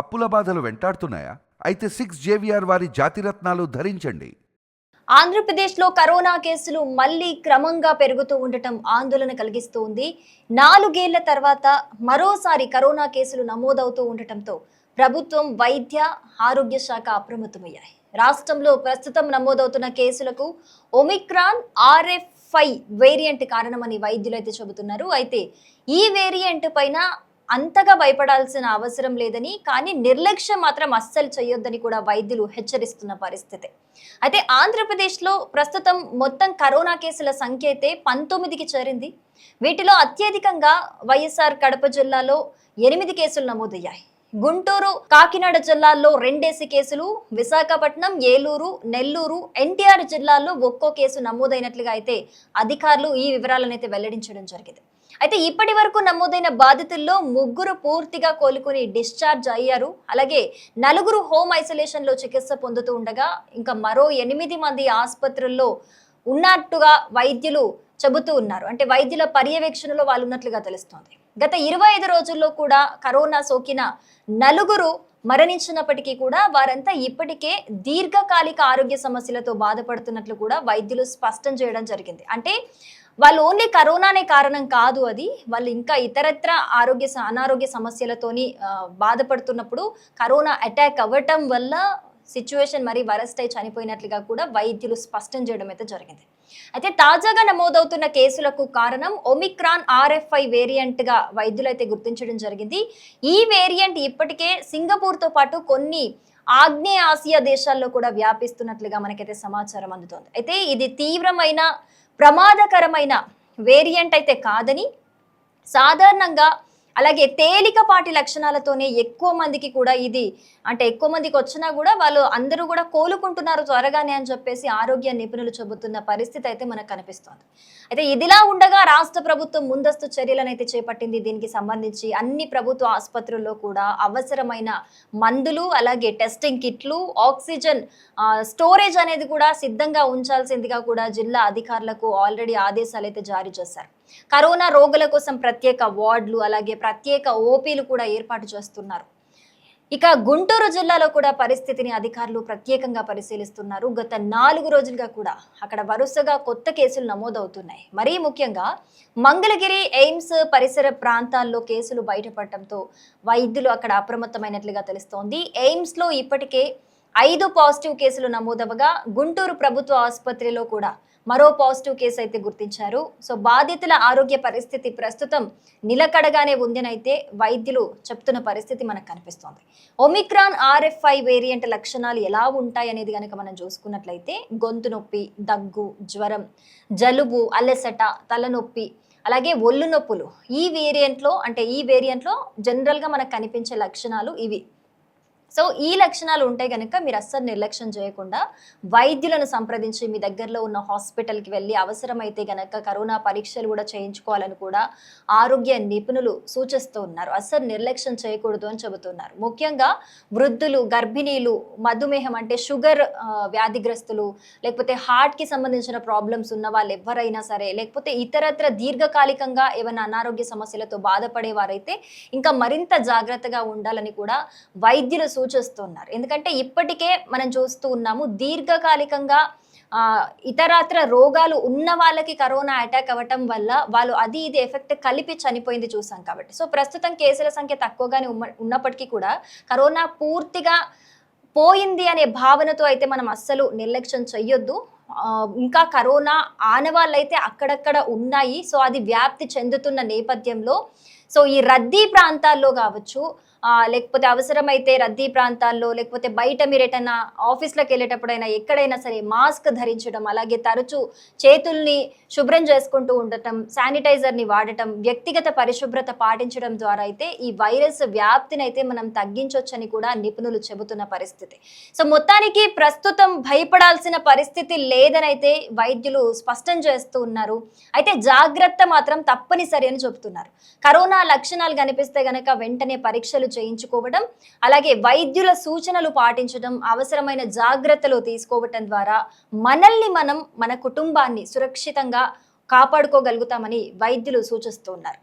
అప్పుల బాధలు వెంటాడుతున్నాయా? అయితే 6 JVR వారి జాతిరత్నాలు ధరించండి. ఆంధ్రప్రదేశ్లో కరోనా కేసులు మళ్లీ క్రమంగా పెరుగుతూ ఉండటం ఆందోళన కలిగిస్తూ ఉంది. 4 ఏళ్ల తర్వాత మరోసారి కరోనా కేసులు నమోదవుతూ ఉండటంతో ప్రభుత్వం, వైద్య ఆరోగ్య శాఖ అప్రమత్తమయ్యాయి. రాష్ట్రంలో ప్రస్తుతం నమోదవుతున్న కేసులకు ఒమిక్రాన్ RF5 వేరియంట్ కారణమని వైద్యులు అయితే చెబుతున్నారు. అయితే ఈ వేరియంట్ పైన అంతగా భయపడాల్సిన అవసరం లేదని, కానీ నిర్లక్ష్యం మాత్రం అస్సలు చేయొద్దని కూడా వైద్యులు హెచ్చరిస్తున్న పరిస్థితి. అయితే ఆంధ్రప్రదేశ్లో ప్రస్తుతం మొత్తం కరోనా కేసుల సంఖ్య అయితే 19కి చేరింది. వీటిలో అత్యధికంగా వైఎస్ఆర్ కడప జిల్లాలో 8 కేసులు నమోదయ్యాయి. గుంటూరు, కాకినాడ జిల్లాల్లో 2 కేసులు, విశాఖపట్నం, ఏలూరు, నెల్లూరు, NTR జిల్లాల్లో ఒక్కో కేసు నమోదైనట్లుగా అయితే అధికారులు ఈ వివరాలను అయితే వెల్లడించడం జరిగింది. అయితే ఇప్పటి వరకు నమోదైన బాధితుల్లో 3 పూర్తిగా కోలుకుని డిశ్చార్జ్ అయ్యారు. అలాగే 4 హోమ్ ఐసోలేషన్ లో చికిత్స పొందుతూ ఉండగా ఇంకా మరో 8 మంది ఆసుపత్రుల్లో ఉన్నట్టుగా వైద్యులు చెబుతూ ఉన్నారు. అంటే వైద్యుల పర్యవేక్షణలో వాళ్ళు ఉన్నట్లుగా తెలుస్తోంది. గత 25 రోజుల్లో కూడా కరోనా సోకిన 4 మరణించినప్పటికీ కూడా వారంతా ఇప్పటికే దీర్ఘకాలిక ఆరోగ్య సమస్యలతో బాధపడుతున్నట్లు కూడా వైద్యులు స్పష్టం చేయడం జరిగింది. అంటే వాళ్ళు ఓన్లీ కరోనానే కారణం కాదు, అది వాళ్ళు ఇంకా ఇతరత్ర అనారోగ్య సమస్యలతోని బాధపడుతున్నప్పుడు కరోనా అటాక్ అవ్వటం వల్ల సిచ్యువేషన్ మరి వరస్ట్ అయి చనిపోయినట్లుగా కూడా వైద్యులు స్పష్టం చేయడం అయితే జరిగింది. అయితే తాజాగా నమోదవుతున్న కేసులకు కారణం ఒమిక్రాన్ RF5 వేరియంట్ గా వైద్యులు అయితే గుర్తించడం జరిగింది. ఈ వేరియంట్ ఇప్పటికే సింగపూర్తో పాటు కొన్ని ఆగ్నేయ ఆసియా దేశాల్లో కూడా వ్యాపిస్తున్నట్లుగా మనకైతే సమాచారం అందుతోంది. అయితే ఇది తీవ్రమైన ప్రమాదకరమైన వేరియంట్ అయితే కాదని, సాధారణంగా అలాగే తేలికపాటి లక్షణాలతోనే ఎక్కువ మందికి కూడా ఇది అంటే ఎక్కువ మందికి వచ్చినా కూడా వాళ్ళు అందరూ కూడా కోలుకుంటున్నారు త్వరగానే అని చెప్పేసి ఆరోగ్య నిపుణులు చెబుతున్న పరిస్థితి అయితే మనకు కనిపిస్తోంది. అయితే ఇదిలా ఉండగా రాష్ట్ర ప్రభుత్వం ముందస్తు చర్యలను అయితే చేపట్టింది. దీనికి సంబంధించి అన్ని ప్రభుత్వ ఆసుపత్రుల్లో కూడా అవసరమైన మందులు, అలాగే టెస్టింగ్ కిట్లు, ఆక్సిజన్ స్టోరేజ్ అనేది కూడా సిద్ధంగా ఉంచాల్సిందిగా కూడా జిల్లా అధికారులకు ఆల్రెడీ ఆదేశాలు అయితే జారీ చేశారు. కరోనా రోగుల కోసం ప్రత్యేక వార్డులు, అలాగే ప్రత్యేక OPలు కూడా ఏర్పాటు చేస్తున్నారు. ఇక గుంటూరు జిల్లాలో కూడా పరిస్థితిని అధికారులు ప్రత్యేకంగా పరిశీలిస్తున్నారు. గత 4 రోజులుగా కూడా అక్కడ వరుసగా కొత్త కేసులు నమోదవుతున్నాయి. మరీ ముఖ్యంగా మంగళగిరి, ఎయిమ్స్ పరిసర ప్రాంతాల్లో కేసులు బయటపడటంతో వైద్యులు అక్కడ అప్రమత్తమైనట్లుగా తెలుస్తోంది. ఎయిమ్స్ లో ఇప్పటికే 5 పాజిటివ్ కేసులు నమోదవగా గుంటూరు ప్రభుత్వ ఆసుపత్రిలో కూడా మరో పాజిటివ్ కేసు అయితే గుర్తించారు. సో బాధితుల ఆరోగ్య పరిస్థితి ప్రస్తుతం నిలకడగానే ఉందనైతే వైద్యులు చెప్తున్న పరిస్థితి మనకు కనిపిస్తోంది. ఒమిక్రాన్ RF5 వేరియంట్ లక్షణాలు ఎలా ఉంటాయి అనేది కనుక మనం చూసుకున్నట్లయితే గొంతు నొప్పి, దగ్గు, జ్వరం, జలుబు, అలసట, తలనొప్పి, అలాగే ఒళ్ళు నొప్పులు ఈ వేరియంట్లో జనరల్గా మనకు కనిపించే లక్షణాలు ఇవి. సో ఈ లక్షణాలు ఉంటే కనుక మీరు అస్సలు నిర్లక్ష్యం చేయకుండా వైద్యులను సంప్రదించి మీ దగ్గరలో ఉన్న హాస్పిటల్కి వెళ్ళి అవసరమైతే గనక కరోనా పరీక్షలు కూడా చేయించుకోవాలని కూడా ఆరోగ్య నిపుణులు సూచిస్తూ ఉన్నారు. అస్సలు నిర్లక్ష్యం చేయకూడదు అని చెబుతున్నారు. ముఖ్యంగా వృద్ధులు, గర్భిణీలు, మధుమేహం అంటే షుగర్ వ్యాధిగ్రస్తులు, లేకపోతే హార్ట్కి సంబంధించిన ప్రాబ్లమ్స్ ఉన్న వాళ్ళు ఎవరైనా సరే, లేకపోతే ఇతరత్ర దీర్ఘకాలికంగా ఏమైనా అనారోగ్య సమస్యలతో బాధపడే వారైతే ఇంకా మరింత జాగ్రత్తగా ఉండాలని కూడా వైద్యులు సూచిస్తున్నారు. ఎందుకంటే ఇప్పటికే మనం చూస్తూ ఉన్నాము దీర్ఘకాలికంగా ఇతరాత్ర రోగాలు ఉన్న వాళ్ళకి కరోనా అటాక్ అవ్వటం వల్ల వాళ్ళు అది ఇది ఎఫెక్ట్ కలిపి చనిపోయింది చూసాం కాబట్టి. సో ప్రస్తుతం కేసుల సంఖ్య తక్కువగానే ఉన్నప్పటికీ కూడా కరోనా పూర్తిగా పోయింది అనే భావనతో అయితే మనం అస్సలు నిర్లక్ష్యం చెయ్యొద్దు. ఇంకా కరోనా ఆనవాళ్ళైతే అక్కడక్కడ ఉన్నాయి. సో అది వ్యాప్తి చెందుతున్న నేపథ్యంలో సో ఈ రద్దీ ప్రాంతాల్లో కావచ్చు, లేకపోతే అవసరమైతే రద్దీ ప్రాంతాల్లో, లేకపోతే బయట మీరు ఎటైనా ఆఫీస్లోకి వెళ్ళేటప్పుడైనా ఎక్కడైనా సరే మాస్క్ ధరించడం, అలాగే తరచూ చేతుల్ని శుభ్రం చేసుకుంటూ ఉండటం, శానిటైజర్ని వాడటం, వ్యక్తిగత పరిశుభ్రత పాటించడం ద్వారా అయితే ఈ వైరస్ వ్యాప్తిని అయితే మనం తగ్గించవచ్చని కూడా నిపుణులు చెబుతున్న పరిస్థితి. సో మొత్తానికి ప్రస్తుతం భయపడాల్సిన పరిస్థితి లేదని అయితే వైద్యులు స్పష్టం చేస్తూ ఉన్నారు. అయితే జాగ్రత్త మాత్రం తప్పనిసరి అని చెబుతున్నారు. కరోనా లక్షణాలు కనిపిస్తే గనక వెంటనే పరీక్షలు చేయించుకోవడం, అలాగే వైద్యుల సూచనలు పాటించడం, అవసరమైన జాగ్రత్తలు తీసుకోవటం ద్వారా మనల్ని మనం, మన కుటుంబాన్ని సురక్షితంగా కాపాడుకోగలుగుతామని వైద్యులు సూచిస్తున్నారు.